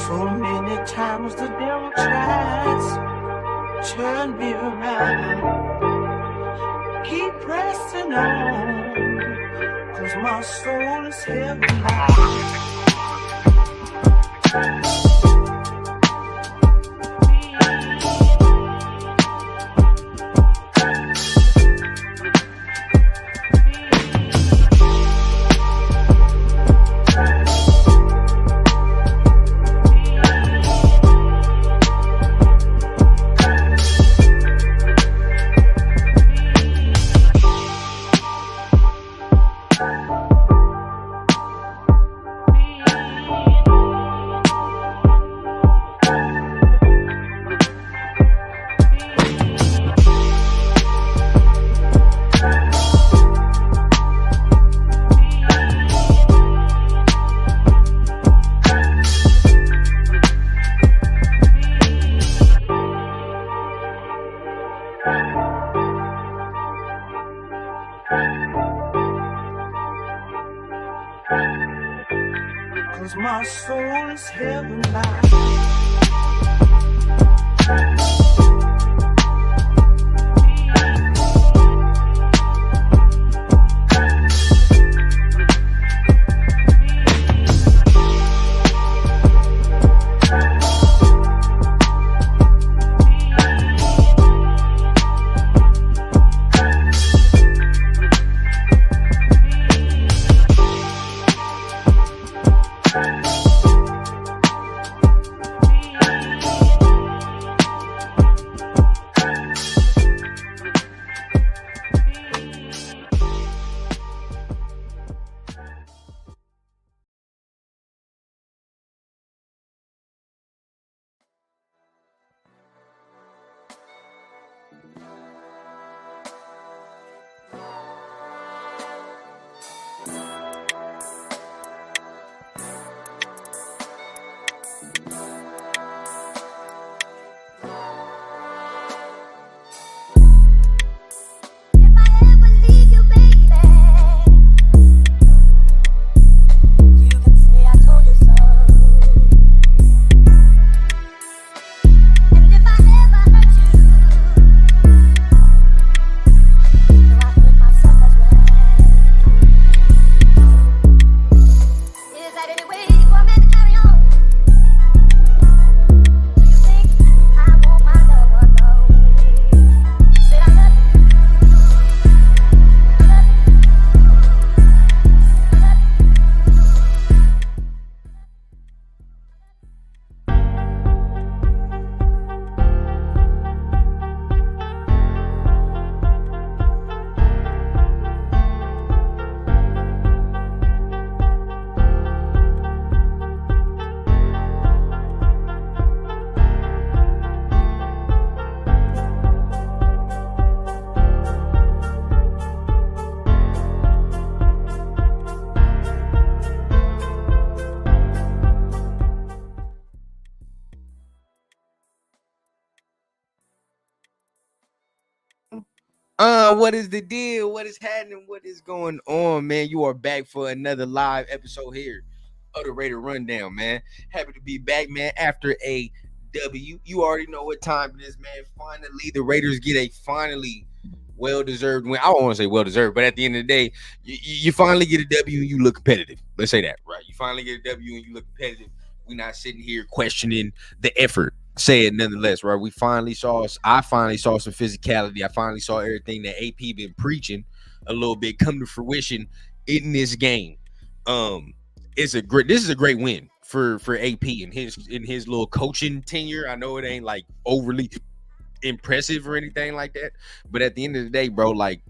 So many times the devil tries to turn me around. Keep pressing on, 'cause my soul is heavy bound. Cause my soul is heaven bound. What is the deal? What is happening? What is going on, man? You are back for another live episode here of the Raider Rundown, man. Happy to be back, man, after a W. You already know what time it is, man. Finally, the Raiders get a finally well-deserved win. I don't want to say well-deserved, but at the end of the day, you finally get a W and you look competitive. Let's say that, right? You finally get a W and you look competitive. We're not sitting here questioning the effort. Say it nonetheless, right? I finally saw some physicality. I finally saw everything that AP been preaching a little bit come to fruition in this game. This is a great win for AP and his little coaching tenure. I know it ain't like overly impressive or anything like that, but at the end of the day, bro, like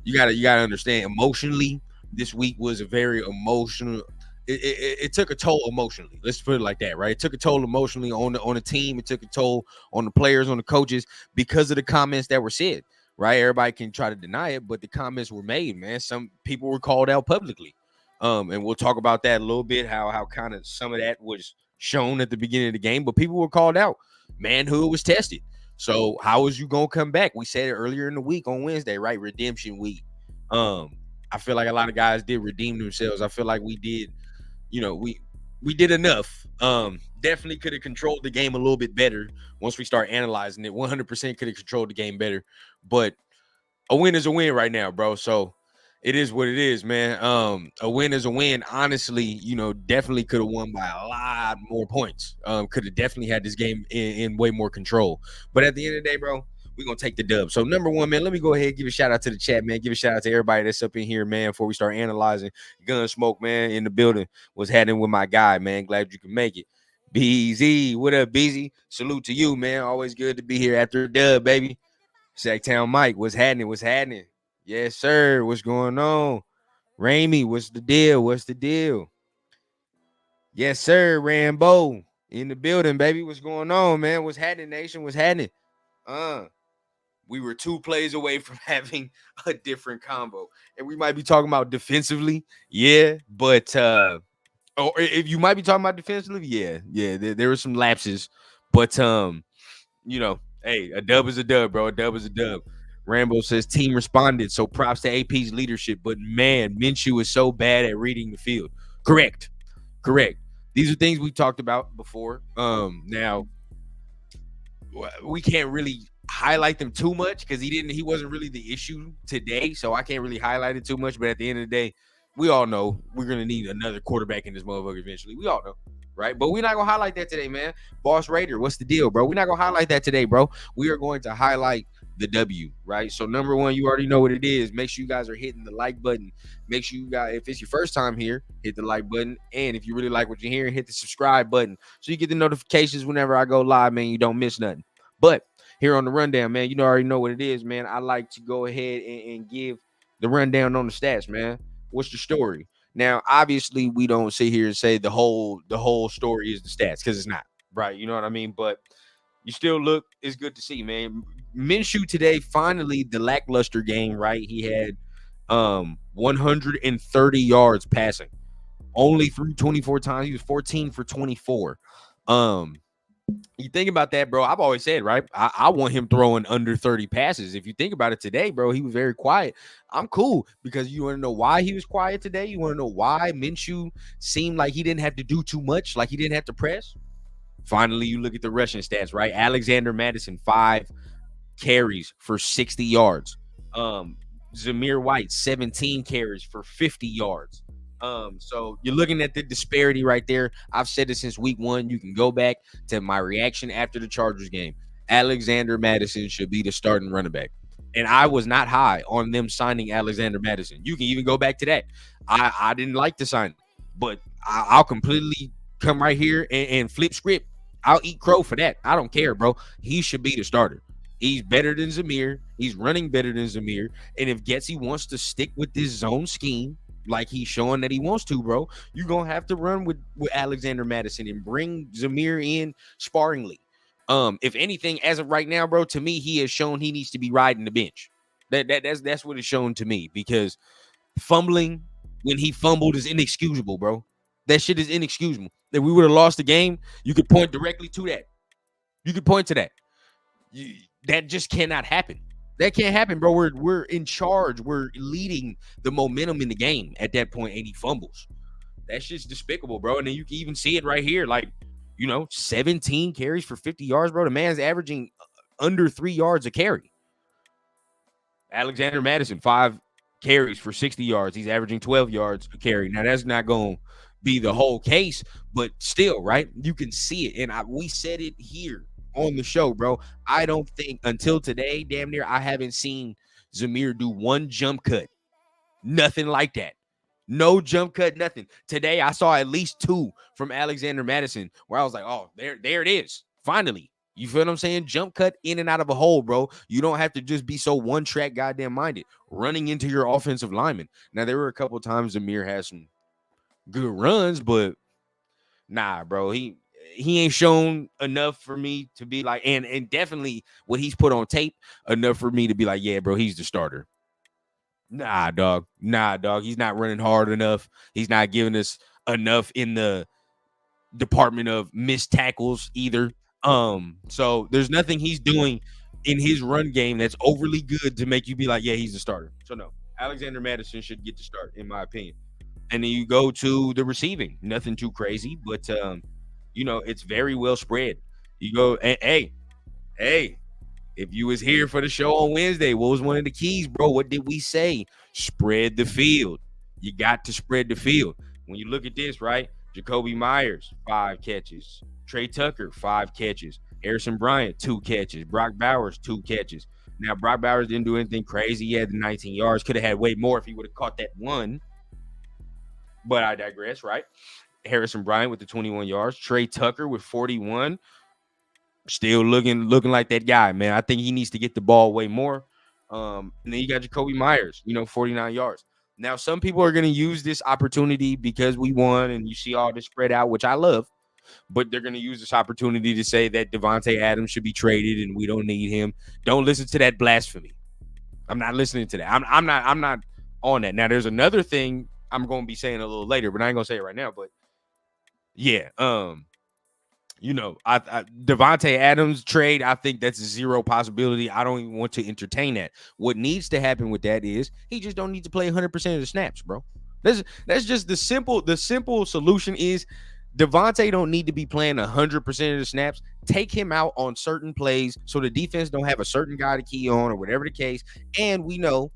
you gotta understand emotionally, this week was a very emotional. It took a toll emotionally. Let's put it like that, right? It took a toll emotionally on the team. It took a toll on the players, on the coaches, because of the comments that were said. Right? Everybody can try to deny it, but the comments were made, man. Some people were called out publicly, and we'll talk about that a little bit. How kind of some of that was shown at the beginning of the game, but people were called out. Manhood was tested. So how is you gonna come back? We said it earlier in the week on Wednesday, right? Redemption week. I feel like a lot of guys did redeem themselves. I feel like we did. We we did enough. Definitely could have controlled the game a little bit better once we start analyzing it. 100% could have controlled the game better, but a win is a win right now, bro. So it is what it is, man. A win is a win. Honestly, definitely could have won by a lot more points. Could have definitely had this game in way more control. But at the end of the day, bro, we're gonna take the dub. So number one, man, let me go ahead and give a shout out to the chat, man. Give a shout out to everybody that's up in here, man, before we start analyzing. Gun Smoke, man, in the building. Was happening with my guy, man. Glad you can make it. BZ, what up, BZ? Salute to you, man. Always good to be here after a dub, baby. Sacktown Mike, what's happening? What's happening? Yes, sir. What's going on? Raimi, what's the deal? What's the deal? Yes, sir. Rambo in the building, baby. What's going on, man? What's happening, nation? What's happening? We were 2 plays away from having a different combo. And we might be talking about defensively, yeah, but or if you might be talking about defensively, yeah, there were some lapses, but hey, a dub is a dub, bro. A dub is a dub. Rambo says team responded, so props to AP's leadership. But man, Minshew is so bad at reading the field. Correct. These are things we talked about before. Now we can't really highlight them too much because he wasn't really the issue today, so I can't really highlight it too much. But at the end of the day, we all know we're gonna need another quarterback in this motherfucker eventually. We all know, right? But we're not gonna highlight that today, man. Boss Raider, what's the deal, bro? We're not gonna highlight that today, bro. We are going to highlight the W, right? So number one, you already know what it is. Make sure you guys are hitting the like button. Make sure you guys, if it's your first time here, hit the like button. And if you really like what you're hearing, hit the subscribe button so you get the notifications whenever I go live, man. You don't miss nothing. But here on the rundown, man, already know what it is, man. I like to go ahead and give the rundown on the stats, man. What's the story? Now, obviously, we don't sit here and say the whole story is the stats because it's not, right? You know what I mean? But you still look, it's good to see, man. Minshew today, finally, the lackluster game, right? He had 130 yards passing, only threw 24 times. He was 14 for 24. You think about that, bro. I've always said, right? I want him throwing under 30 passes. If you think about it today, bro, he was very quiet. I'm cool because you want to know why he was quiet today? You want to know why Minshew seemed like he didn't have to do too much, like he didn't have to press? Finally, you look at the rushing stats, right? Alexander Madison, 5 carries for 60 yards. Zamir White, 17 carries for 50 yards. So you're looking at the disparity right there. I've said it since week 1. You can go back to my reaction after the Chargers game. Alexander Madison should be the starting running back. And I was not high on them signing Alexander Madison. You can even go back to that. I didn't like the sign, but I'll completely come right here and flip script. I'll eat crow for that. I don't care, bro. He should be the starter. He's better than Zamir. He's running better than Zamir. And if Getsy wants to stick with this zone scheme, like he's showing that he wants to, bro, you're going to have to run with Alexander Madison and bring Zamir in sparingly. If anything, as of right now, bro, to me, he has shown he needs to be riding the bench. That's what it's shown to me, because fumbling when he fumbled is inexcusable, bro. That shit is inexcusable. If we would have lost the game, you could point directly to that. You could point to that. That just cannot happen. That can't happen, bro. We're in charge. We're leading the momentum in the game at that point, and he fumbles. That's just despicable, bro. And then you can even see it right here. Like, 17 carries for 50 yards, bro. The man's averaging under 3 yards a carry. Alexander Madison, 5 carries for 60 yards. He's averaging 12 yards a carry. Now, that's not going to be the whole case, but still, right? You can see it. And we said it here on the show, bro. I don't think until today, damn near, I haven't seen Zamir do one jump cut. Nothing like that. No jump cut, nothing. Today, I saw at least 2 from Alexander Madison where I was like, oh, there it is. Finally. You feel what I'm saying? Jump cut in and out of a hole, bro. You don't have to just be so one-track goddamn minded, running into your offensive lineman. Now, there were a couple times Zamir had some good runs, but nah, bro. He ain't shown enough for me to be like, and definitely what he's put on tape, enough for me to be like, yeah, bro, he's the starter. Nah, dog. He's not running hard enough. He's not giving us enough in the department of missed tackles either. So there's nothing he's doing in his run game that's overly good to make you be like, yeah, he's the starter. So no, Alexander Madison should get the start, in my opinion. And then you go to the receiving. Nothing too crazy, but it's very well spread. You go, and hey, if you was here for the show on Wednesday, what was one of the keys, bro? What did we say? Spread the field. You got to spread the field. When you look at this, right? Jacoby Myers, 5 catches. Trey Tucker, 5 catches. Harrison Bryant, 2 catches. Brock Bowers, 2 catches. Now, Brock Bowers didn't do anything crazy. He had the 19 yards. Could have had way more if he would have caught that one. But I digress, right? Harrison Bryant with the 21 yards. Trey Tucker with 41. Still looking like that guy, man. I think he needs to get the ball way more. And then you got Jacoby Myers, 49 yards. Now, some people are going to use this opportunity because we won and you see all this spread out, which I love. But they're going to use this opportunity to say that Devontae Adams should be traded and we don't need him. Don't listen to that blasphemy. I'm not listening to that. I'm not on that. Now, there's another thing I'm going to be saying a little later, but I ain't going to say it right now. But yeah, Devontae Adams trade, I think that's a zero possibility. I don't even want to entertain that. What needs to happen with that is he just don't need to play 100% of the snaps, bro. That's just the simple solution is Devontae don't need to be playing 100% of the snaps. Take him out on certain plays so the defense don't have a certain guy to key on or whatever the case. And we know,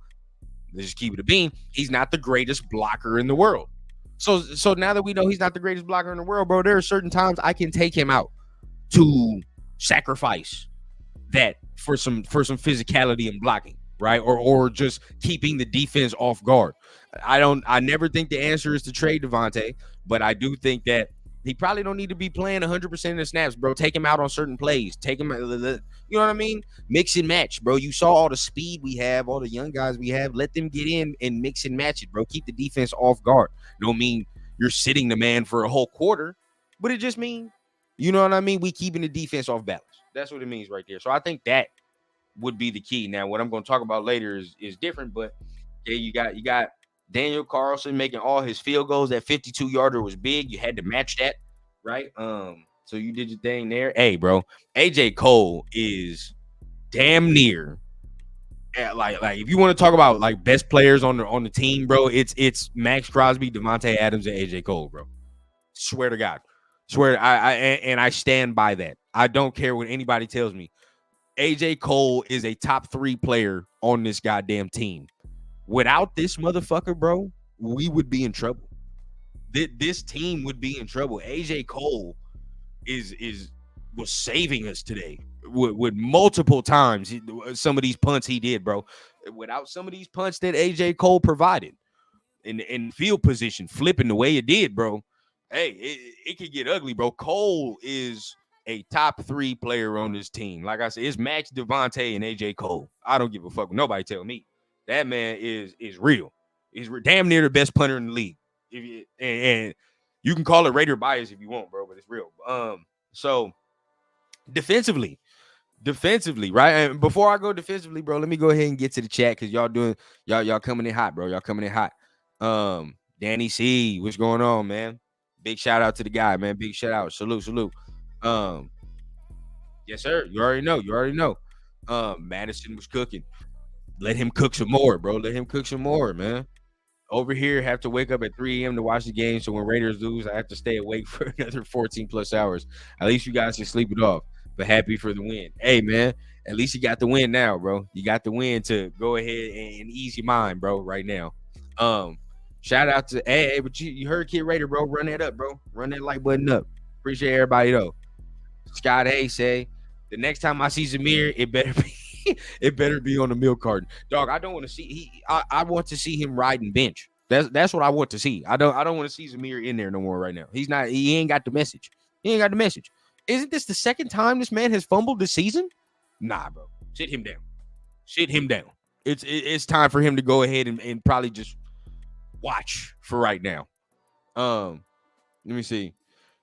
let's just keep it a bean, he's not the greatest blocker in the world. So now that we know he's not the greatest blocker in the world, bro, there are certain times I can take him out to sacrifice that for some physicality and blocking, right? Or just keeping the defense off guard. I never think the answer is to trade Devontae, but I do think that he probably don't need to be playing 100% of the snaps, bro. Take him out on certain plays. Take him, you know what I mean? Mix and match, bro. You saw all the speed we have, all the young guys we have. Let them get in and mix and match it, bro. Keep the defense off guard. Don't mean you're sitting the man for a whole quarter, but it just means, you know what I mean? We keeping the defense off balance. That's what it means right there. So I think that would be the key. Now, what I'm going to talk about later is different, but yeah, you got Daniel Carlson making all his field goals. That 52-yarder was big. You had to match that, right? So you did your thing there. Hey, bro, AJ Cole is damn near like if you want to talk about like best players on the team, bro, it's Max Crosby, Devontae Adams, and AJ Cole, bro. Swear to God. Swear, I stand by that. I don't care what anybody tells me. AJ Cole is a top 3 player on this goddamn team. Without this motherfucker, bro, we would be in trouble. This team would be in trouble. AJ Cole was saving us today with multiple times. Some of these punts he did, bro. Without some of these punts that AJ Cole provided in field position, flipping the way it did, bro. Hey, it could get ugly, bro. Cole is a top 3 player on this team. Like I said, it's Max, Devontae, and AJ Cole. I don't give a fuck what nobody tell me. That man is real. He's damn near the best punter in the league. And you can call it Raider bias if you want, bro, but it's real. So defensively, right? And before I go defensively, bro, let me go ahead and get to the chat because y'all coming in hot, bro. Y'all coming in hot. Danny C, what's going on, man? Big shout out to the guy, man. Big shout out. Salute. Yes, sir. You already know. Madison was cooking. Let him cook some more, bro. Let him cook some more, man. Over here, have to wake up at 3 a.m. to watch the game. So when Raiders lose, I have to stay awake for another 14 plus hours. At least you guys can sleep it off. But happy for the win. Hey, man, at least you got the win now, bro. You got the win to go ahead and ease your mind, bro, right now. Shout out to hey, but you heard Kid Raider, bro. Run that up, bro. Run that like button up. Appreciate everybody though. Scott Hayes say the next time I see Zamir, it better be on the milk carton. Dog, I don't want to see I want to see him riding bench. That's what I want to see. I don't want to see Zamir in there no more right now. He ain't got the message. Isn't this the second time this man has fumbled this season? Nah, bro. Sit him down. It's time for him to go ahead and probably just watch for right now. Let me see.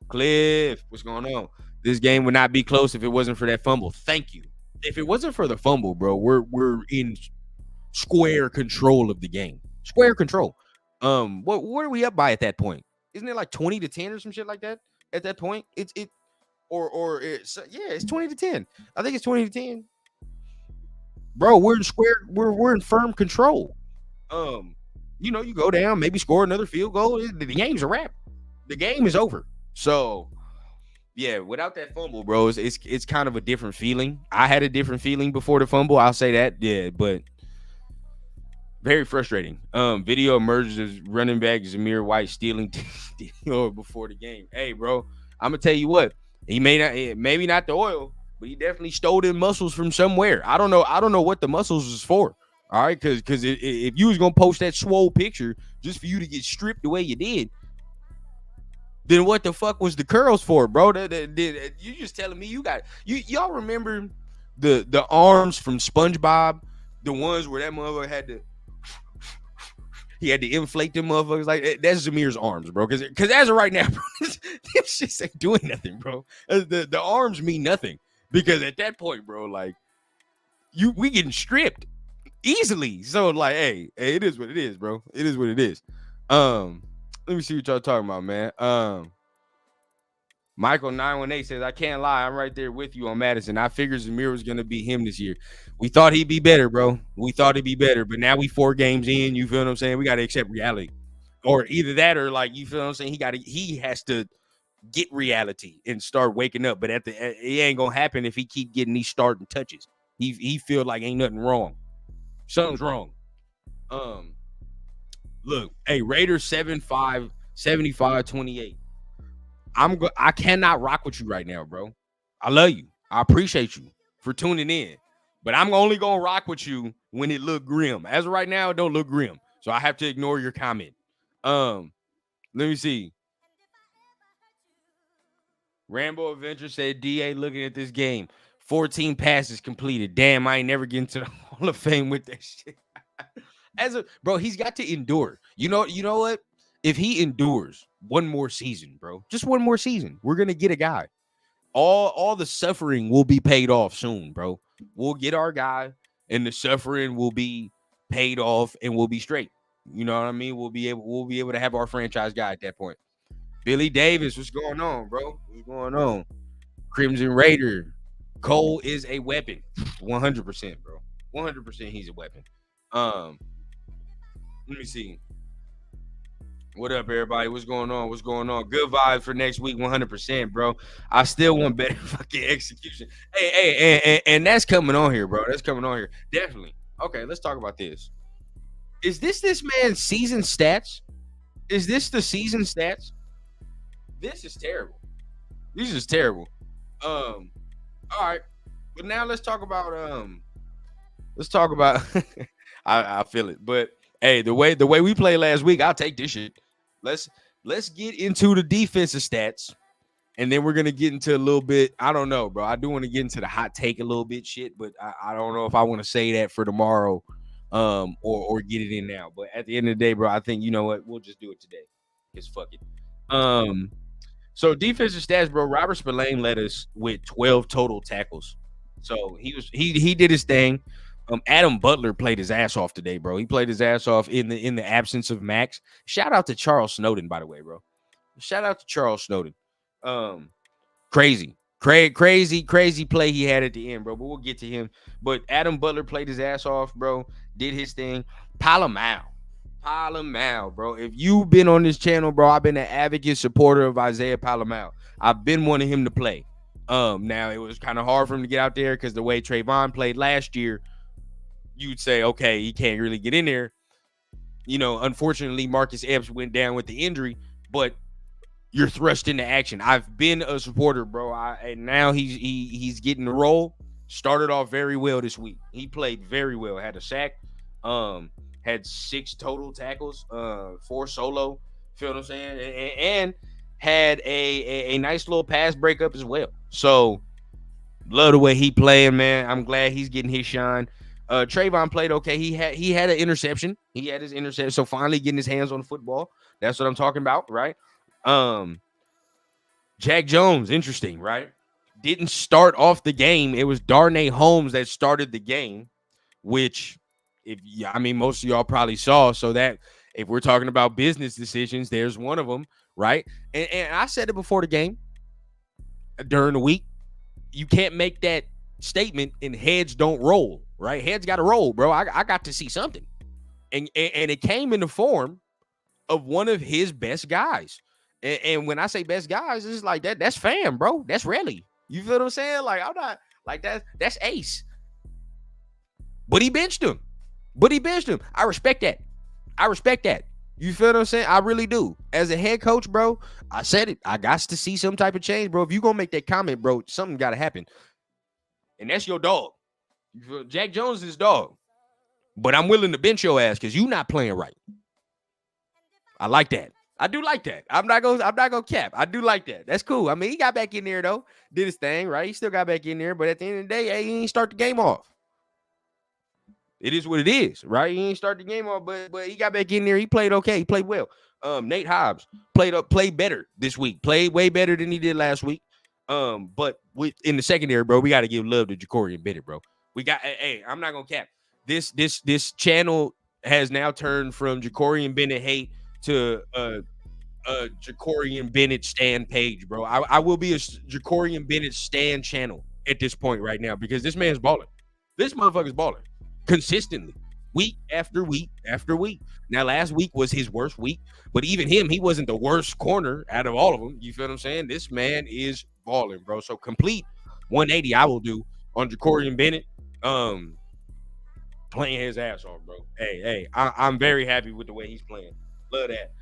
Cliff, what's going on? This game would not be close if it wasn't for that fumble. Thank you. If it wasn't for the fumble, bro, we're in square control of the game. Square control. What are we up by at that point? Isn't it like 20-10 or some shit like that? At that point, it's 20-10. I think it's 20-10. Bro, we're in firm control. You go down, maybe score another field goal. The game's a wrap. The game is over. So yeah, without that fumble, bro, it's kind of a different feeling. I had a different feeling before the fumble. I'll say that. Yeah, but very frustrating. Video emerges as running back Zamir White stealing before the game. Hey, bro, I'm gonna tell you what. He may not, maybe not the oil, but he definitely stole them muscles from somewhere. I don't know. I don't know what the muscles is for. All right, because if you was gonna post that swole picture just for you to get stripped the way you did, then what the fuck was the curls for, bro? You just telling me y'all remember the arms from SpongeBob, the ones where that motherfucker had to inflate them motherfuckers. Like that's Zamir's arms, bro. Because as of right now, bro, them shits ain't doing nothing, bro. The arms mean nothing because at that point, bro, like we getting stripped easily. So like, hey, it is what it is, bro. It is what it is. Let me see what y'all talking about, man. Michael 918 says, I can't lie. I'm right there with you on Madison. I figured Zamir was going to be him this year. We thought he'd be better, bro. We thought he'd be better. But now we 4 games in. You feel what I'm saying? We got to accept reality. Or either that or like, you feel what I'm saying? He has to get reality and start waking up. But it ain't going to happen if he keep getting these starting touches. He feel like ain't nothing wrong. Something's wrong. Look, hey, Raiders 7-5, 75-28. I cannot rock with you right now, bro. I love you. I appreciate you for tuning in. But I'm only gonna rock with you when it look grim. As of right now, it don't look grim. So I have to ignore your comment. Let me see. Rambo Adventure said DA looking at this game. 14 passes completed. Damn, I ain't never getting to the Hall of Fame with that shit. Bro, he's got to endure. You know what? If he endures one more season, bro, just one more season, we're gonna get a guy. All the suffering will be paid off soon, bro. We'll get our guy, and the suffering will be paid off, and we'll be straight. You know what I mean? We'll be able to have our franchise guy at that point. Billy Davis, what's going on, bro? What's going on? Crimson Raider, Cole is a weapon, 100%, bro. 100%, he's a weapon. Let me see. What up, everybody? What's going on? What's going on? Good vibes for next week, 100%, bro. I still want better fucking execution. Hey, and that's coming on here, bro. That's coming on here. Definitely. Okay, let's talk about this. Is this man's season stats? Is this the season stats? This is terrible. This is terrible. All right. But now let's talk about I feel it. But hey, the way we played last week, I'll take this shit. Let's get into the defensive stats, and then we're gonna get into a little bit. I don't know, bro. I do want to get into the hot take a little bit, shit, but I don't know if I want to say that for tomorrow, or get it in now. But at the end of the day, bro, I think you know what, we'll just do it today. Cause fuck it. So defensive stats, bro. Robert Spillane led us with 12 total tackles. So he did his thing. Adam Butler played his ass off today, bro. He played his ass off in the absence of Max. Shout out to Charles Snowden, by the way, bro. Shout out to Charles Snowden. Crazy play he had at the end, bro. But we'll get to him. But Adam Butler played his ass off, bro. Did his thing. Palomau, bro. If you've been on this channel, bro, I've been an advocate supporter of Isaiah Palomau. I've been wanting him to play. Now it was kind of hard for him to get out there because the way Trayvon played last year, you'd say, okay, he can't really get in there. You know, unfortunately, Marcus Epps went down with the injury, but you're thrust into action. I've been a supporter, bro. And now he's getting the role. Started off very well this week. He played very well. Had a sack. Had 6 total tackles. 4 solo. Feel what I'm saying? And had a nice little pass breakup as well. So love the way he playing, man. I'm glad he's getting his shine. Trayvon played okay. He had an interception. He had his interception. So finally getting his hands on the football. That's what I'm talking about, right? Jack Jones, interesting, right? Didn't start off the game. It was Darnay Holmes that started the game, which most of y'all probably saw. So that if we're talking about business decisions, there's one of them, right? And I said it before the game, during the week, you can't make that statement and heads don't roll, right? Heads got to roll, bro. I got to see something. And it came in the form of one of his best guys. And when I say best guys, it's like that's fam, bro. That's really. You feel what I'm saying? Like, I'm not like that. That's ace. But he benched him. I respect that. You feel what I'm saying? I really do. As a head coach, bro, I said it. I got to see some type of change, bro. If you gonna make that comment, bro, something gotta happen. And that's your dog. Jack Jones is dog. But I'm willing to bench your ass because you not playing right. I like that. I do like that. I'm not gonna cap. I do like that. That's cool. I mean, he got back in there though, did his thing, right? He still got back in there, but at the end of the day, hey, he ain't start the game off. It is what it is, right? He ain't start the game off, but he got back in there. He played okay. He played well. Nate Hobbs played better this week. Played way better than he did last week. But in the secondary, bro, we got to give love to Ja'Cory Bennett, bro. We got. Hey, I'm not gonna cap. This channel has now turned from Ja'Cory Bennett hate to Ja'Cory Bennett stan page, bro. I will be a Ja'Cory Bennett stan channel at this point right now because this man's balling. This motherfucker's balling consistently, week after week after week. Now, last week was his worst week, but even him, he wasn't the worst corner out of all of them. You feel what I'm saying? This man is balling, bro. So complete 180 I will do on Ja'Cory Bennett. Playing his ass off, bro. Hey, I'm very happy with the way he's playing. Love that.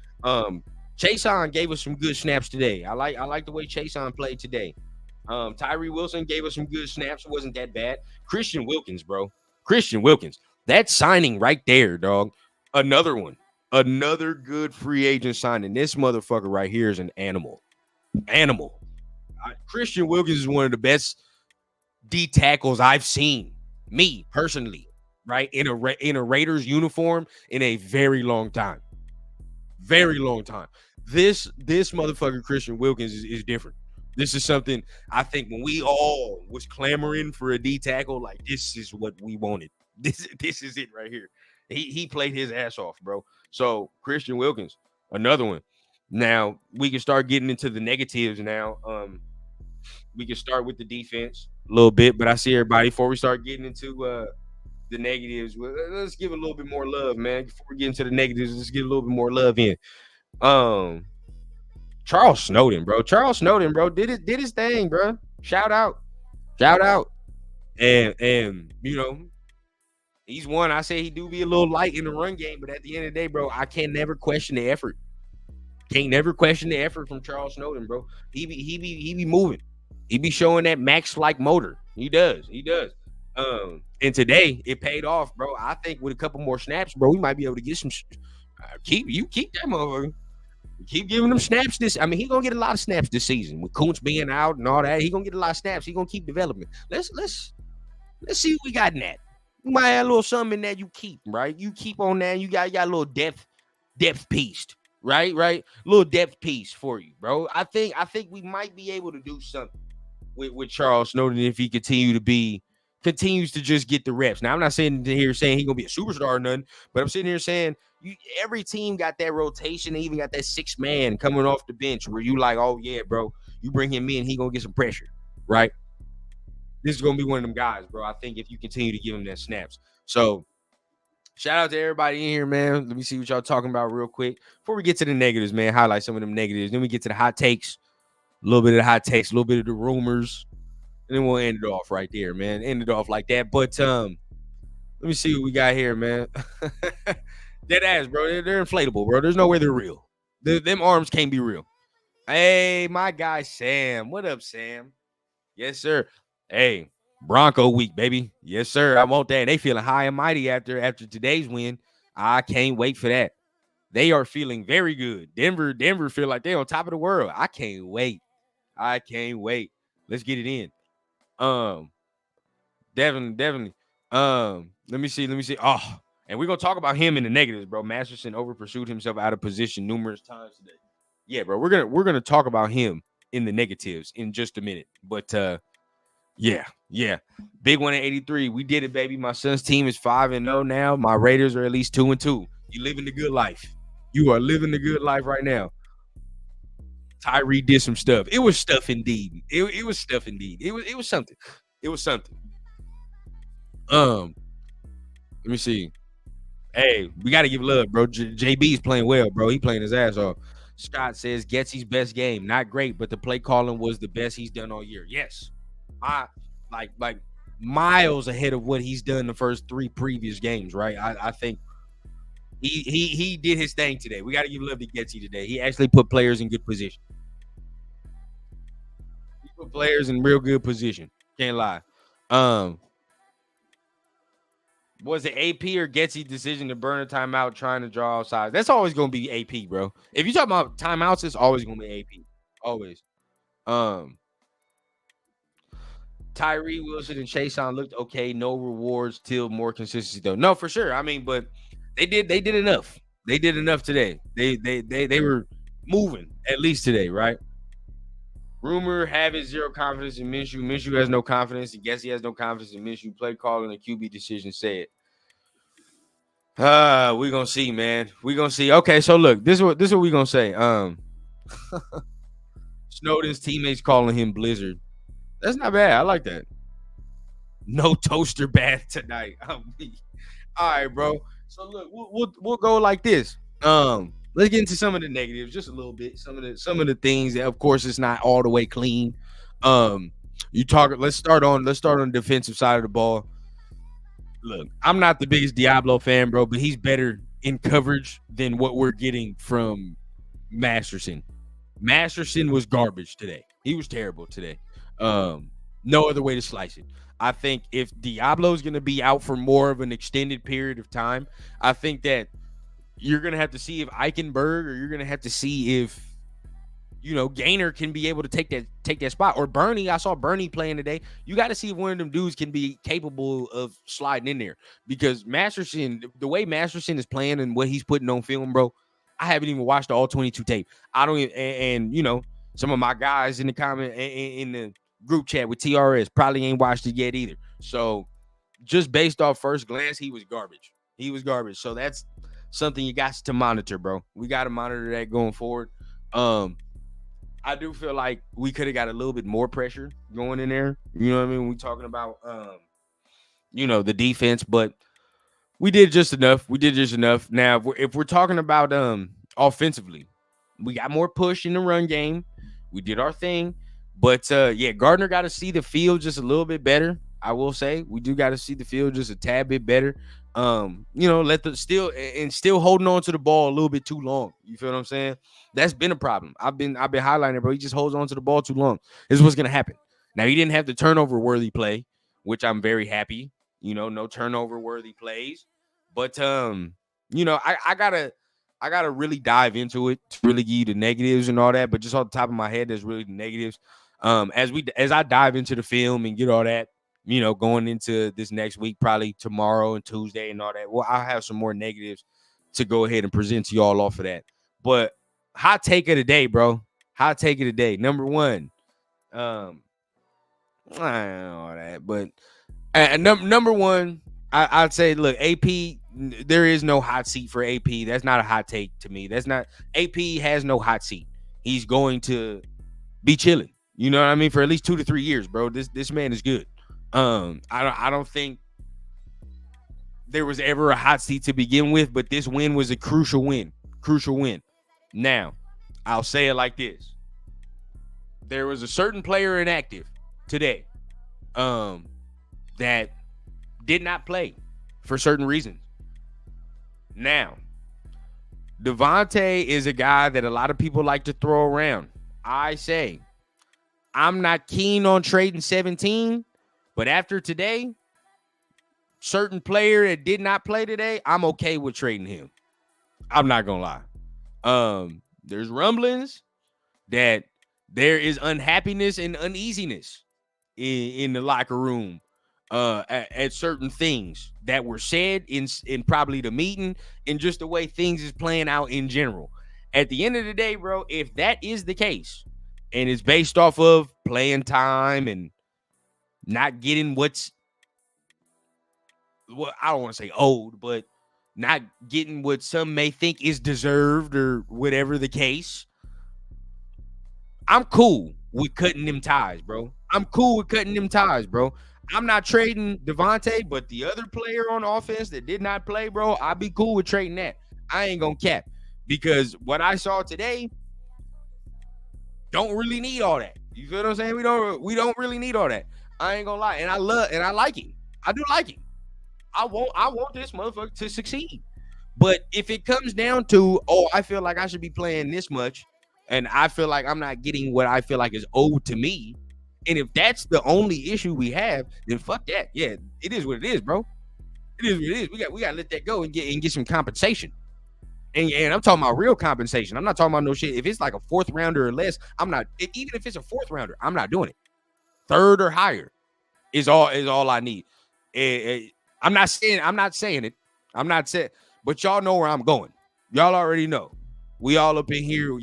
Chason gave us some good snaps today. I like the way Chason played today. Tyree Wilson gave us some good snaps. It wasn't that bad. Christian Wilkins, bro. That signing right there, dog. Another one. Another good free agent signing. This motherfucker right here is an animal. Christian Wilkins is one of the best D tackles I've seen. Me personally, right? In a Raiders uniform in a very long time. This motherfucker Christian Wilkins is different. This is something I think when we all was clamoring for a D tackle, like this is what we wanted. This is it right here. He played his ass off, bro. So Christian Wilkins, another one. Now we can start getting into the negatives now. We can start with the defense a little bit, but I see everybody before we start getting into the negatives. Let's give a little bit more love, man. Before we get into the negatives, let's get a little bit more love in. Charles Snowden, bro, did his thing, bro. Shout out. And you know, he's one. I say he do be a little light in the run game, but at the end of the day, bro, I can never question the effort. Can't never question the effort from Charles Snowden, bro. He be moving. He be showing that max-like motor. He does. And today it paid off, bro. I think with a couple more snaps, bro, we might be able to get some. Keep that motherfucker. Keep giving them snaps. He's gonna get a lot of snaps this season with Kuntz being out and all that. He's gonna get a lot of snaps. He's gonna keep developing. Let's see what we got in that. You might have a little something in that you keep, right? You keep on that. You got a little depth piece, right? Little depth piece for you, bro. I think we might be able to do something with Charles Snowden if he continues to just get the reps. Now, I'm not sitting here saying he's gonna be a superstar or nothing, but I'm sitting here saying every team got that rotation. They even got that 6 man coming off the bench where you like, oh yeah, bro, you bring him in, he gonna get some pressure, right? This is gonna be one of them guys, bro. I think if you continue to give him that snaps. So shout out to everybody in here, man. Let me see what y'all talking about real quick before we get to the negatives, man. Highlight some of them negatives. Then we get to the hot takes, a little bit of the hot takes, a little bit of the rumors, and then we'll end it off right there, man. End it off like that. But let me see what we got here, man. Dead ass, bro. They're inflatable, bro. There's no way they're real. Them arms can't be real. Hey, my guy Sam. What up, Sam? Yes, sir. Hey, Bronco week, baby. Yes, sir. I want that. They feeling high and mighty after today's win. I can't wait for that. They are feeling very good. Denver feel like they're on top of the world. I can't wait. Let's get it in. Definitely. Let me see. Oh, and we're gonna talk about him in the negatives, bro. Masterson over pursued himself out of position numerous times today. Yeah, bro. We're gonna talk about him in the negatives in just a minute. But yeah. Big one at 83. We did it, baby. My son's team is 5-0 now. My Raiders are at least 2-2. You living the good life. You are living the good life right now. Tyree did some stuff. It was stuff indeed. It was stuff indeed. It was something. Let me see. Hey, we got to give love, bro. JB's playing well, bro. He playing his ass off. Scott says Getsy's best game, not great, but the play calling was the best he's done all year. Yes, I like miles ahead of what he's done the first 3 previous games. Right, I think he did his thing today. We got to give love to Getsy today. He actually put players in good position. He put players in real good position. Can't lie. Um, was it AP or Getsy's decision to burn a timeout trying to draw outside? That's always gonna be AP, bro. If you talk about timeouts, it's always gonna be AP. Always. Um, Tyree Wilson and Chasson looked okay. No rewards till more consistency though. No, for sure. I mean, but they did enough. They did enough today. They were moving at least today, right? Rumor having zero confidence in Minshew. Minshew has no confidence. He guess he has no confidence in Minshew. Play calling a QB decision said. We gonna see, man. We gonna see. Okay, so look, this is what we gonna say. Snowden's teammates calling him Blizzard. That's not bad. I like that. No toaster bath tonight. I'm weak. All right, bro. So look, we'll go like this. Let's get into some of the negatives, just a little bit. Some of the things that, of course, it's not all the way clean. You talk. Let's start on the defensive side of the ball. Look, I'm not the biggest Diablo fan, bro, but he's better in coverage than what we're getting from Masterson. Masterson was garbage today. He was terrible today. No other way to slice it. I think if Diablo's going to be out for more of an extended period of time, I think that you're going to have to see if Eichenberg, or you're going to have to see if Gainer can be able to take that spot, or Bernie. I saw Bernie playing today. You got to see if one of them dudes can be capable of sliding in there, because Masterson, the way Masterson is playing and what he's putting on film, bro, I haven't even watched the all 22 tape. I don't even, and some of my guys in the comment in the group chat with TRS probably ain't watched it yet either. So just based off first glance, he was garbage. So that's something you got to monitor, bro. We got to monitor that going forward. I do feel like we could have got a little bit more pressure going in there. You know what I mean? We're talking about, the defense, but we did just enough. Now, if we're talking about offensively, we got more push in the run game. We did our thing. But, Gardner got to see the field just a little bit better. I will say we do got to see the field just a tad bit better. Still holding on to the ball a little bit too long. You feel what I'm saying? That's been a problem. I've been highlighting it, bro. He just holds on to the ball too long. This is what's gonna happen. Now, he didn't have the turnover worthy play, which I'm very happy. No turnover worthy plays. But I gotta really dive into it to really give you the negatives and all that. But just off the top of my head, there's really the negatives. As I dive into the film and get all that, going into this next week, probably tomorrow and Tuesday and all that, well, I'll have some more negatives to go ahead and present to y'all off of that. But hot take of the day, bro. Hot take of the day. Number one. I don't know that, but number one, I'd say, look, AP, there is no hot seat for AP. That's not a hot take to me. AP has no hot seat. He's going to be chilling. You know what I mean? For at least 2 to 3 years, bro. This man is good. I don't think there was ever a hot seat to begin with, but this win was a crucial win. Now, I'll say it like this. There was a certain player inactive today that did not play for certain reasons. Now, Devontae is a guy that a lot of people like to throw around. I say, I'm not keen on trading 17, but after today, certain player that did not play today, I'm okay with trading him. I'm not going to lie. There's rumblings that there is unhappiness and uneasiness in the locker room at certain things that were said in probably the meeting and just the way things is playing out in general. At the end of the day, bro, if that is the case and it's based off of playing time and not getting what I don't want to say owed, but not getting what some may think is deserved or whatever the case, I'm cool with cutting them ties, bro. I'm not trading Devontae, but the other player on offense that did not play, bro, I'd be cool with trading that. I ain't gonna cap because what I saw today don't really need all that. You feel what I'm saying? We don't really need all that. I ain't gonna lie, and I like him. I do like him. I want this motherfucker to succeed. But if it comes down to, oh, I feel like I should be playing this much, and I feel like I'm not getting what I feel like is owed to me, and if that's the only issue we have, then fuck that. Yeah, it is what it is, bro. It is what it is. We got to let that go and get some compensation. And I'm talking about real compensation. I'm not talking about no shit. If it's like a fourth rounder or less, I'm not. Even if it's a fourth rounder, I'm not doing it. Third or higher is all I need. I'm not saying it. I'm not saying, but y'all know where I'm going. Y'all already know. We all up in here.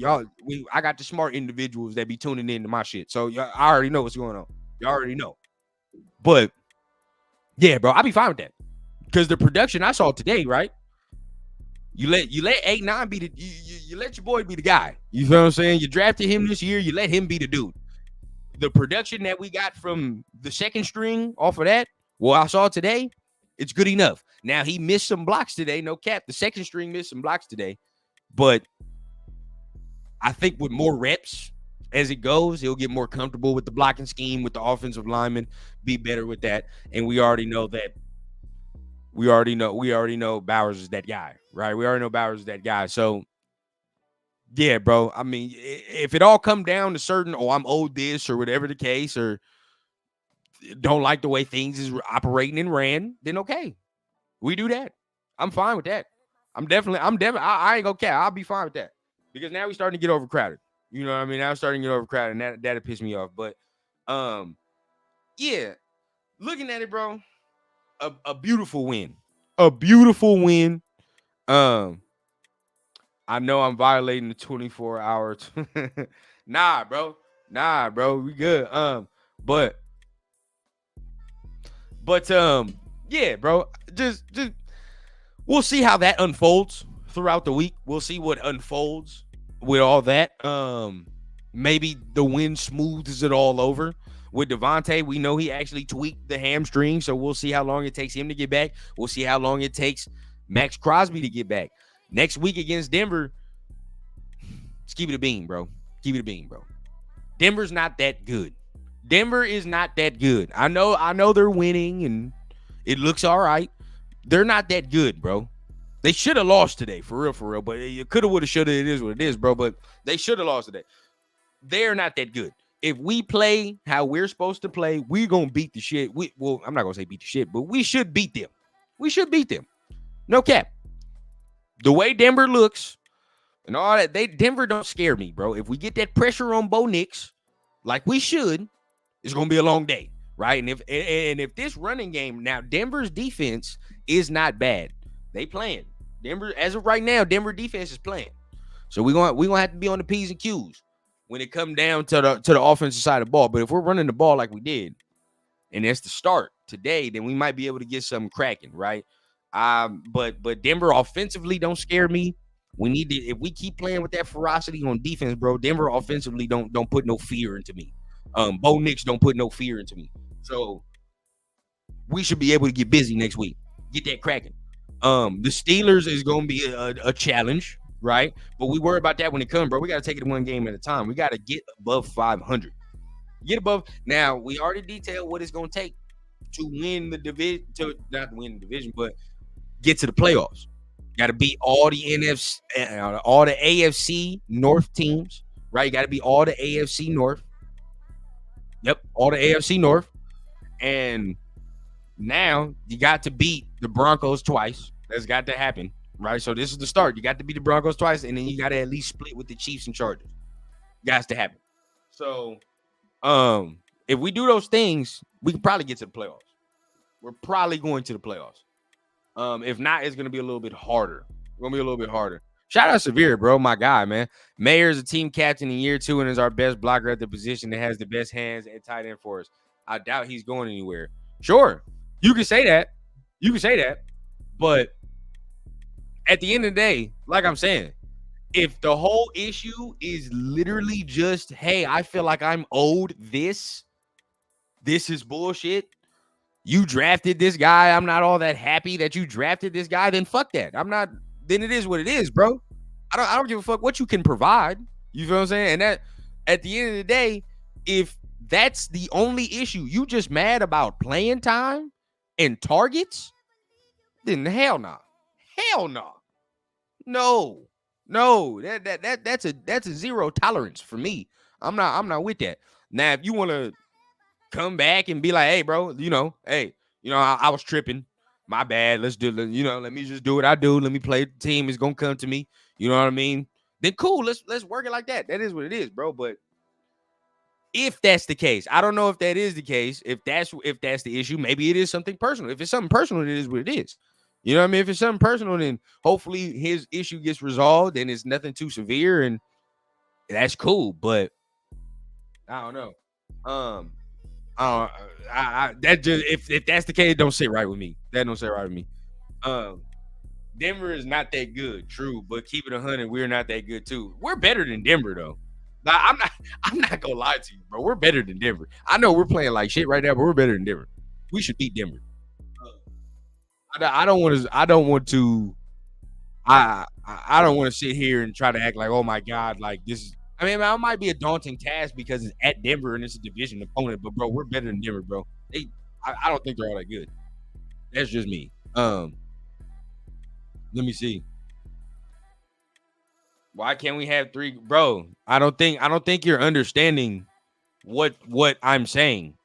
I got the smart individuals that be tuning into my shit. So I already know what's going on. Y'all already know. But yeah, bro, I'll be fine with that. Because the production I saw today, right? You let 8-9 be you let your boy be the guy. You feel what I'm saying? You drafted him this year, you let him be the dude. The production that we got from the second string off of that, what I saw today, it's good enough. Now he missed some blocks today, no cap. The second string missed some blocks today, but I think with more reps as it goes, he'll get more comfortable with the blocking scheme, with the offensive lineman, be better with that. And we already know Bowers is that guy, right? We already know Bowers is that guy. So yeah, bro. I mean, if it all come down to certain, I'm owed this or whatever the case, or don't like the way things is operating and ran, then okay, we do that. I'm fine with that. I ain't gonna care. I'll be fine with that because now we starting to get overcrowded. You know what I mean? Now we're starting to get overcrowded, and that'll piss me off. But yeah, looking at it, bro, a beautiful win. A beautiful win. I know I'm violating the 24 hours. Nah, bro. We good. But yeah, bro. Just we'll see how that unfolds throughout the week. We'll see what unfolds with all that. Maybe the win smooths it all over. With Devontae, we know he actually tweaked the hamstring, so we'll see how long it takes him to get back. We'll see how long it takes Max Crosby to get back. Next week against Denver, just keep it a bean, bro. Keep it a bean, bro. Denver's not that good. Denver is not that good. I know they're winning and it looks all right. They're not that good, bro. They should have lost today, for real. But you coulda, woulda, shoulda. It is what it is, bro. But they should have lost today. They're not that good. If we play how we're supposed to play, we're gonna beat the shit. I'm not gonna say beat the shit, but we should beat them. We should beat them. No cap. The way Denver looks and all that, Denver don't scare me, bro. If we get that pressure on Bo Nix, like we should, it's gonna be a long day, right? And if this running game now, Denver's defense is not bad. They playing. Denver, as of right now, Denver defense is playing. So we're gonna have to be on the P's and Q's when it come down to the offensive side of the ball. But if we're running the ball like we did, and that's the start today, then we might be able to get something cracking, right? But Denver offensively don't scare me. We need to, if we keep playing with that ferocity on defense, bro. Denver offensively don't put no fear into me. Bo Nix don't put no fear into me. So we should be able to get busy next week. Get that cracking. The Steelers is gonna be a challenge, right? But we worry about that when it comes, bro. We gotta take it one game at a time. We gotta get above 500. Get above. Now we already detailed what it's gonna take to win the division, to not win the division, but get to the playoffs. Got to beat all the NFC, all the AFC North teams, right? You got to beat all the AFC North. Yep, all the AFC North. And now you got to beat the Broncos twice. That's got to happen, right? So this is the start. You got to beat the Broncos twice, and then you got to at least split with the Chiefs and Chargers. Got to happen. So, if we do those things, we can probably get to the playoffs. We're probably going to the playoffs. If not, it's going to be a little bit harder. It's going to be a little bit harder. Shout out Severe, bro, my guy, man. Mayer is a team captain in year 2 and is our best blocker at the position that has the best hands and tight end for us. I doubt he's going anywhere. Sure, you can say that. But at the end of the day, like I'm saying, if the whole issue is literally just, hey, I feel like I'm owed this is bullshit, You drafted this guy. I'm not all that happy that you drafted this guy. Then fuck that. I'm not. Then it is what it is, bro. I don't give a fuck what you can provide. You feel what I'm saying? And that at the end of the day, if that's the only issue, you just mad about playing time and targets, then hell no. Hell no. No. No. That's a zero tolerance for me. I'm not with that. Now, if you want to come back and be like, hey, bro, I was tripping. My bad. Let's do, let me just do what I do. Let me play the team. It's gonna come to me. You know what I mean? Then cool. Let's work it like that. That is what it is, bro. But if that's the case, I don't know if that is the case. If that's the issue, maybe it is something personal. If it's something personal, it is what it is. You know what I mean? If it's something personal, then hopefully his issue gets resolved and it's nothing too severe, and that's cool. But I don't know. That just if that's the case, it don't sit right with me. That don't sit right with me. Denver is not that good, true, but keep it 100, we're not that good too. We're better than Denver though. Like, I'm not gonna lie to you, bro. We're better than Denver. I know we're playing like shit right now, but we're better than Denver. We should beat Denver. I don't want to. I don't want to sit here and try to act like, oh my god, like this is. I mean, it might be a daunting task because it's at Denver and it's a division opponent, but bro, we're better than Denver, bro. I don't think they're all that good. That's just me. Let me see. Why can't we have three, bro? I don't think you're understanding what I'm saying.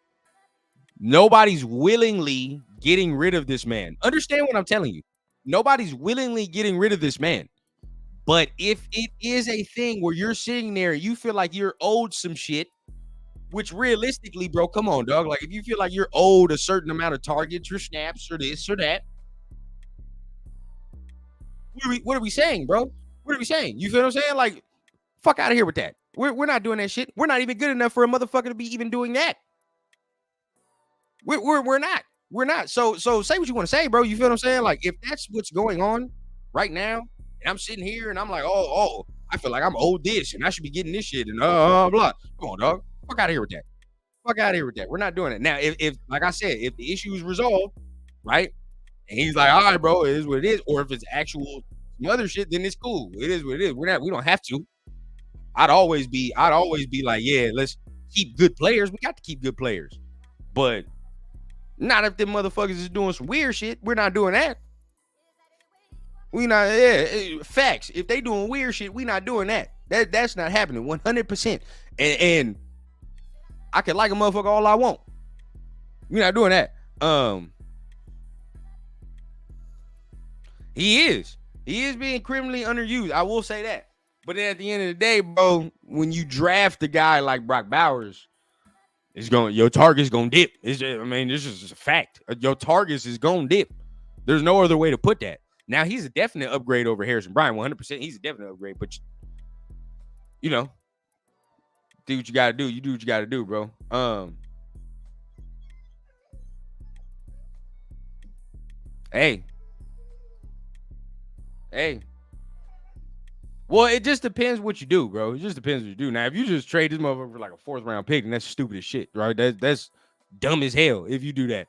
Nobody's willingly getting rid of this man. Understand what I'm telling you. Nobody's willingly getting rid of this man. But if it is a thing where you're sitting there, you feel like you're owed some shit, which realistically, bro, come on, dog. Like if you feel like you're owed a certain amount of targets or snaps or this or that, what are we saying, bro? What are we saying? You feel what I'm saying? Like, fuck out of here with that. We're not doing that shit. We're not even good enough for a motherfucker to be even doing that. We're not. We're not. So say what you want to say, bro. You feel what I'm saying? Like if that's what's going on right now, and I'm sitting here and I'm like, oh, I feel like I'm owed this and I should be getting this shit and blah. Come on, dog. Fuck out of here with that. Fuck out of here with that. We're not doing it. Now, if like I said, if the issue is resolved, right? And he's like, all right, bro, it is what it is. Or if it's actual some other shit, then it's cool. It is what it is. We don't have to. I'd always be like, yeah, let's keep good players. We got to keep good players. But not if them motherfuckers is doing some weird shit. We're not doing that. We not, facts. If they doing weird shit, we not doing that. That's not happening 100%. And I can like a motherfucker all I want. We not doing that. He is being criminally underused. I will say that. But then at the end of the day, bro, when you draft a guy like Brock Bowers, your target's gonna dip. This is a fact. Your targets is gonna dip. There's no other way to put that. Now he's a definite upgrade over Harrison Bryant, 100%. He's a definite upgrade, but do what you gotta do. You do what you gotta do, bro. Hey. Well, it just depends what you do, bro. It just depends what you do. Now, if you just trade this motherfucker for like a 4th round pick, then that's stupid as shit, right? That's dumb as hell if you do that.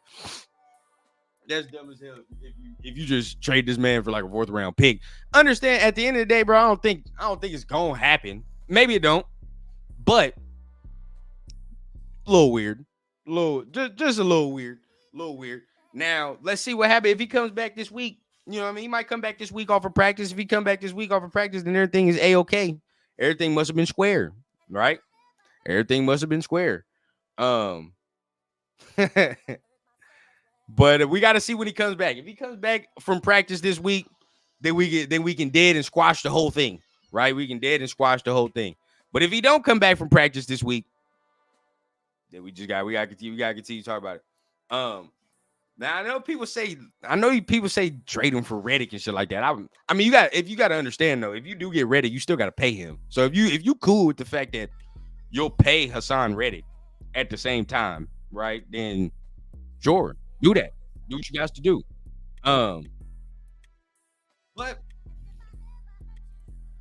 That's dumb as hell if you just trade this man for like a 4th round pick. Understand, at the end of the day, bro, I don't think it's gonna happen. Maybe it don't, but a little weird. Just a little weird. Now, let's see what happens if he comes back this week. You know what I mean? He might come back this week off of practice. If he come back this week off of practice, then everything is A-okay. Everything must have been square, right? Everything must have been square. But we got to see when he comes back. If he comes back from practice this week, then we can dead and squash the whole thing, right? We can dead and squash the whole thing. But if he don't come back from practice this week, then we got to continue to talk about it. Now I know people say trade him for Reddick and shit like that. I mean, you got to understand though, if you do get Reddick, you still got to pay him. So if you cool with the fact that you'll pay Hassan Reddick at the same time, right? Then sure, do that. Do what you guys to do. But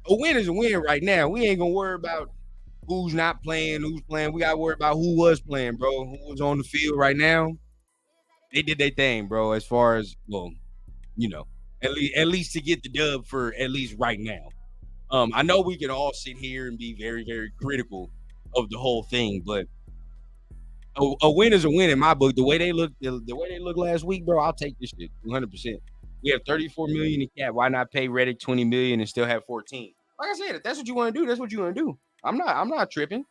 a win is a win right now. We ain't gonna worry about who's not playing, who's playing. We gotta worry about who was playing, bro. Who was on the field right now. They did their thing, bro. As far as you know, at least to get the dub for at least right now. I know we can all sit here and be very, very critical of the whole thing, but a win is a win in my book. The way they look, the way they look last week, bro, I'll take this shit 100%. We have 34 million in cap. Why not pay Reddick 20 million and still have 14? Like I said, if that's what you want to do, that's what you want to do. I'm not tripping.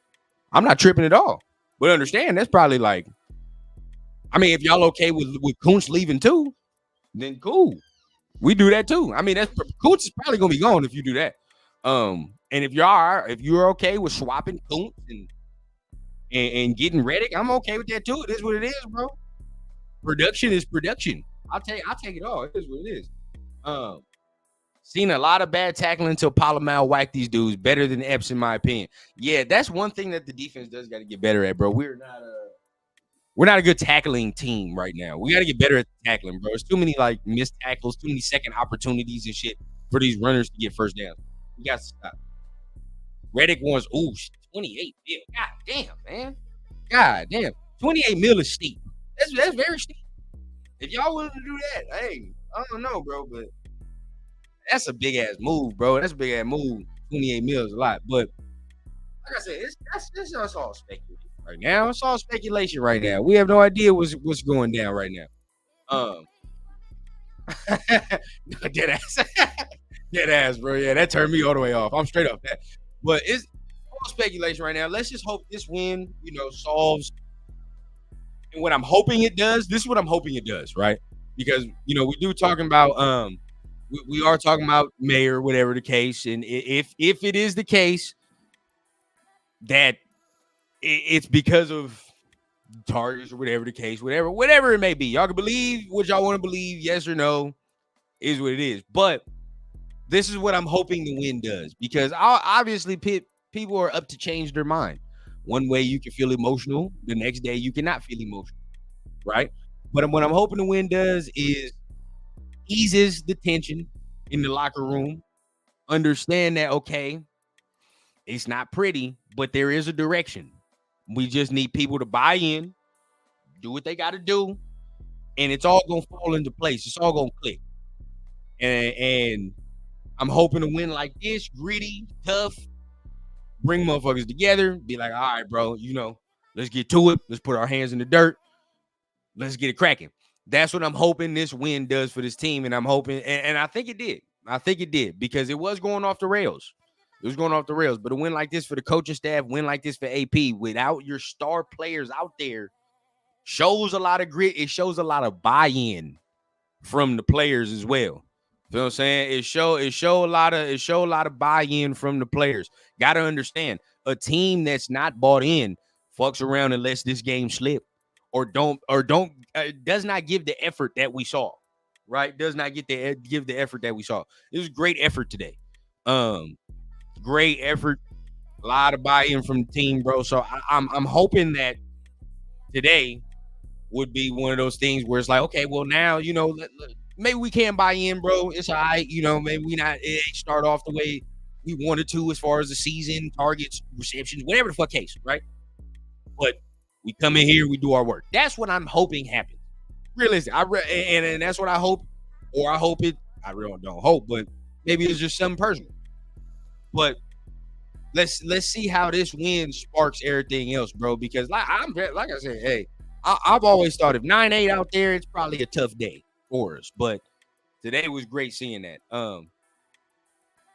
I'm not tripping at all. But understand that's probably like, I mean, if y'all okay with Kuntz leaving too, then cool. We do that too. I mean, that's Kuntz is probably gonna be gone if you do that. And if you're okay with swapping Kuntz and getting Reddick, I'm okay with that too. It is what it is, bro. Production is production. I'll take it all. It is what it is. Seen a lot of bad tackling until Palomal whacked these dudes better than Epps, in my opinion. Yeah, that's one thing that the defense does got to get better at, bro. We're not a good tackling team right now. We got to get better at tackling, bro. There's too many like missed tackles, too many second opportunities and shit for these runners to get first down. We got to stop. Reddick wants 28 mil. God damn, man. God damn. 28 mil is steep. That's very steep. If y'all willing to do that, hey, I don't know, bro, but that's a big ass move, bro. That's a big ass move. 28 mil is a lot, but like I said, it's all speculation right now. It's all speculation right now. We have no idea what's going down right now. Dead ass, dead ass, bro. Yeah, that turned me all the way off. I'm straight off that, but it's all speculation right now. Let's just hope this win, solves. And what I'm hoping it does, this is what I'm hoping it does, right? Because we do talking about we are talking about mayor, whatever the case, and if it is the case that it's because of targets or whatever the case, whatever it may be, y'all can believe what y'all want to believe, yes or no, is what it is. But this is what I'm hoping the win does, because obviously people are up to change their mind. One way you can feel emotional, the next day you cannot feel emotional, right? But what I'm hoping the win does is eases the tension in the locker room. Understand that, okay, it's not pretty, but there is a direction. We just need people to buy in, do what they got to do, and it's all going to fall into place. It's all going to click. And I'm hoping to win like this, gritty, tough, bring motherfuckers together, be like, all right, bro, let's get to it. Let's put our hands in the dirt. Let's get it cracking. That's what I'm hoping this win does for this team, and I'm hoping, and I think it did. I think it did, because it was going off the rails. It was going off the rails, but a win like this for the coaching staff, win like this for AP, without your star players out there, shows a lot of grit. It shows a lot of buy-in from the players as well. You know what I'm saying? It show a lot of buy-in from the players. Got to understand, a team that's not bought in fucks around and lets this game slip, or does not give the effort that we saw. Right? Does not give the effort that we saw. It was great effort today. Great effort, a lot of buy-in from the team, bro. So I'm hoping that today would be one of those things where it's like, okay, well now maybe we can buy in, bro. It's all right, maybe it ain't start off the way we wanted to as far as the season, targets, receptions, whatever the fuck case, right? But we come in here, we do our work. That's what I'm hoping happens. Realistic, and that's what I hope, or I hope it. I really don't hope, but maybe it's just something personal. But let's see how this win sparks everything else, bro. Because like I said, hey, I've always thought if 9-8 out there, it's probably a tough day for us. But today was great seeing that.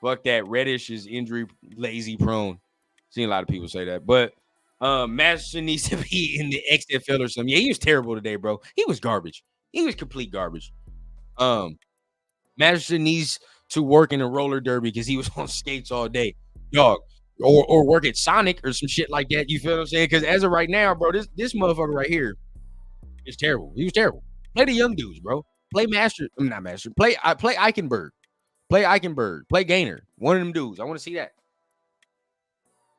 Fuck that. Reddish is injury lazy prone. Seen a lot of people say that, but Masterson needs to be in the XFL or something. Yeah, he was terrible today, bro. He was garbage. He was complete garbage. Masterson needs to work in a roller derby because he was on skates all day, dog, or work at Sonic or some shit like that. You feel what I'm saying? Because as of right now, bro, this motherfucker right here is terrible. He was terrible. Play the young dudes, bro. Play Master. I'm not Master. Play Eichenberg. Play Eichenberg. Play Gainer. One of them dudes. I want to see that.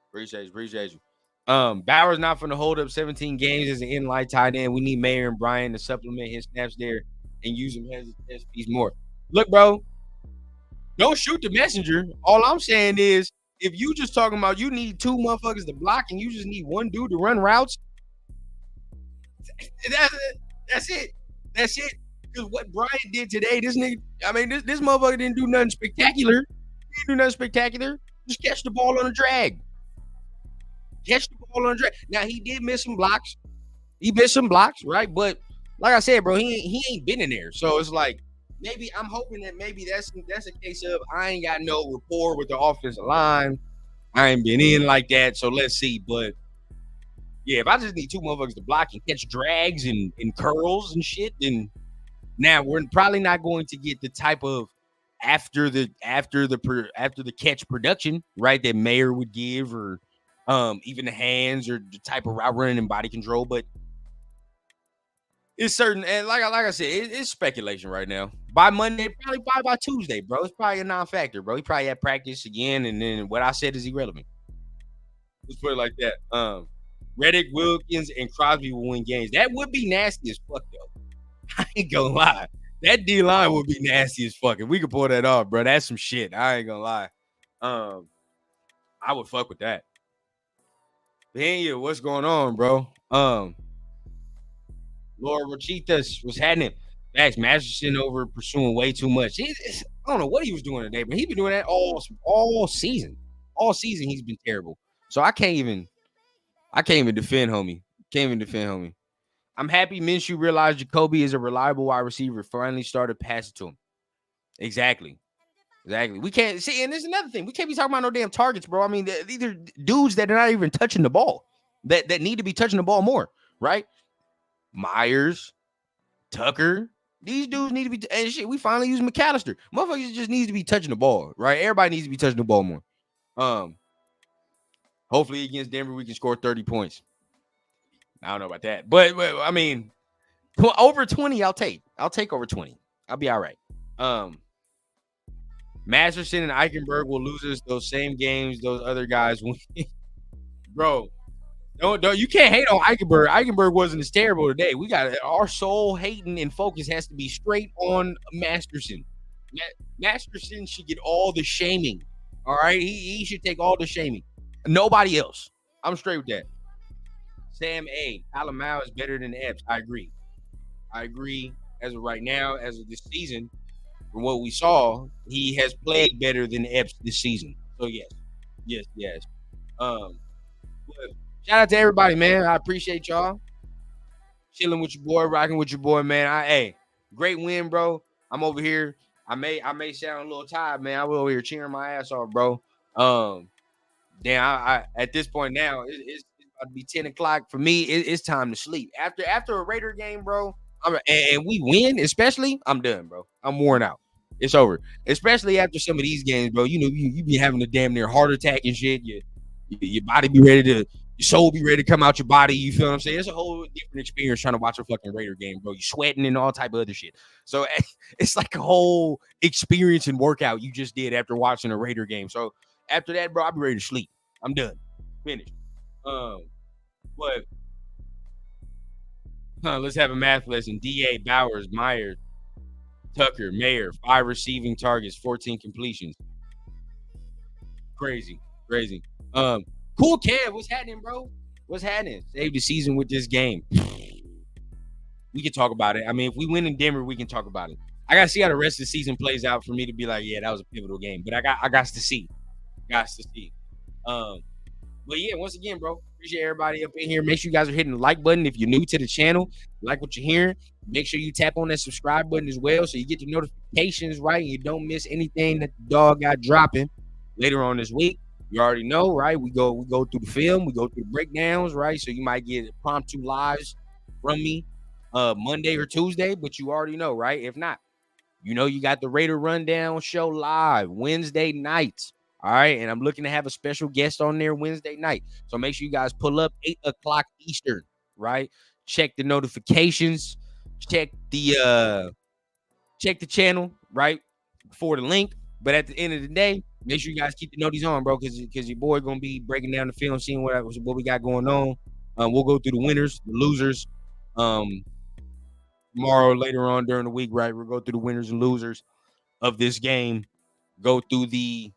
Appreciate you. Bauer's not going to hold up 17 games as an in-line tight end. We need Mayer and Brian to supplement his snaps there and use him as a piece more. Look, bro, don't shoot the messenger. All I'm saying is, if you just talking about you need two motherfuckers to block and you just need one dude to run routes, that's it. That's it. Because what Bryant did today, this nigga, I mean, this motherfucker didn't do nothing spectacular. He didn't do nothing spectacular. Just catch the ball on a drag. Catch the ball on a drag. Now he did miss some blocks. He missed some blocks, right? But like I said, bro, he ain't been in there. So it's like maybe I'm hoping that maybe that's a case of I ain't got no rapport with the offensive line. I ain't been in like that. So let's see. But yeah, if I just need two motherfuckers to block and catch drags and curls and shit, then now we're probably not going to get the type of after the catch production, right? That Mayer would give, or even the hands or the type of route running and body control. But it's certain, and like I said, it's speculation right now. By Monday, probably by Tuesday, bro. It's probably a non-factor, bro. He probably had practice again, and then what I said is irrelevant. Let's put it like that. Reddick, Wilkins, and Crosby will win games. That would be nasty as fuck, though. I ain't gonna lie. That D line would be nasty as fuck. If we could pull that off, bro, that's some shit. I ain't gonna lie. I would fuck with that. Pena, what's going on, bro? Laura Rochitas was having it. Max Masterson over pursuing way too much. I don't know what he was doing today, but he's been doing that all season. All season he's been terrible. So I can't even defend homie. Can't even defend homie. I'm happy Minshew realized Jacoby is a reliable wide receiver. Finally started passing to him. Exactly. We can't see, and there's another thing. We can't be talking about no damn targets, bro. I mean, these are dudes that are not even touching the ball. That need to be touching the ball more, right? Myers, Tucker, these dudes need to be, and shit, we finally use McAllister. Motherfuckers just needs to be touching the ball, right? Everybody needs to be touching the ball more. Hopefully against Denver, we can score 30 points. I don't know about that, but I mean, over 20, I'll take over 20. I'll be all right. Masterson and Eichenberg will lose us those same games those other guys win. Bro, don't you can't hate on Eichenberg. Eichenberg wasn't as terrible today. We got our soul hating and focus has to be straight on Masterson. Masterson should get all the shaming. All right, he should take all the shaming. Nobody else. I'm straight with that. Sam A. Alamau is better than Epps. I agree. As of right now, as of this season, from what we saw, he has played better than Epps this season. So yes. But shout out to everybody, man. I appreciate y'all chilling with your boy, rocking with your boy, man. Great win, bro. I'm over here. I may sound a little tired, man. I was over here cheering my ass off, bro. I at this point now, it's about to be 10 o'clock for me. It's time to sleep. After a Raider game, bro, and we win, especially, I'm done, bro. I'm worn out. It's over. Especially after some of these games, bro. You know, you be having a damn near heart attack and shit. Your body be ready to, your soul be ready to come out your body. You feel what I'm saying? It's a whole different experience trying to watch a fucking Raider game, bro. You sweating and all type of other shit. So it's like a whole experience and workout you just did after watching a Raider game. So after that, bro, I'll be ready to sleep. I'm done. Finished. Let's have a math lesson. D.A., Bowers, Myers, Tucker, Mayer, 5 receiving targets, 14 completions. Crazy. Cool Kev, what's happening, bro? What's happening? Save the season with this game. We can talk about it. I mean, if we win in Denver, we can talk about it. I gotta see how the rest of the season plays out for me to be like, yeah, that was a pivotal game. But I got to see. But yeah, once again, bro, appreciate everybody up in here. Make sure you guys are hitting the like button if you're new to the channel. Like what you're hearing. Make sure you tap on that subscribe button as well so you get the notifications right and you don't miss anything that the dog got dropping later on this week. You already know, right? We go through the film, we go through the breakdowns, right? So you might get impromptu lives from me Monday or Tuesday, but you already know, right? If not, you know you got the Raider Rundown show live Wednesday nights. All right, and I'm looking to have a special guest on there Wednesday night. So make sure you guys pull up 8 o'clock Eastern, right? Check the notifications, check the channel, right? For the link. But at the end of the day, make sure you guys keep the noties on, bro, because your boy gonna be breaking down the film, seeing what we got going on. We'll go through the winners, the losers. Tomorrow, later on during the week, right? We'll go through the winners and losers of this game. Go through the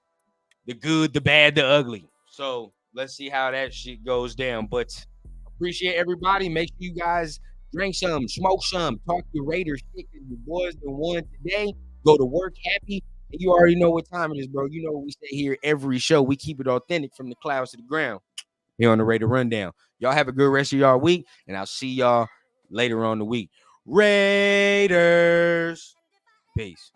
good, the bad, the ugly. So let's see how that shit goes down. But appreciate everybody. Make sure you guys drink some, smoke some, talk your Raiders shit because your boys done won today. Go to work happy. And you already know what time it is, bro. You know what we say here every show. We keep it authentic from the clouds to the ground here on the Raider Rundown. Y'all have a good rest of y'all week, and I'll see y'all later on the week. Raiders. Peace.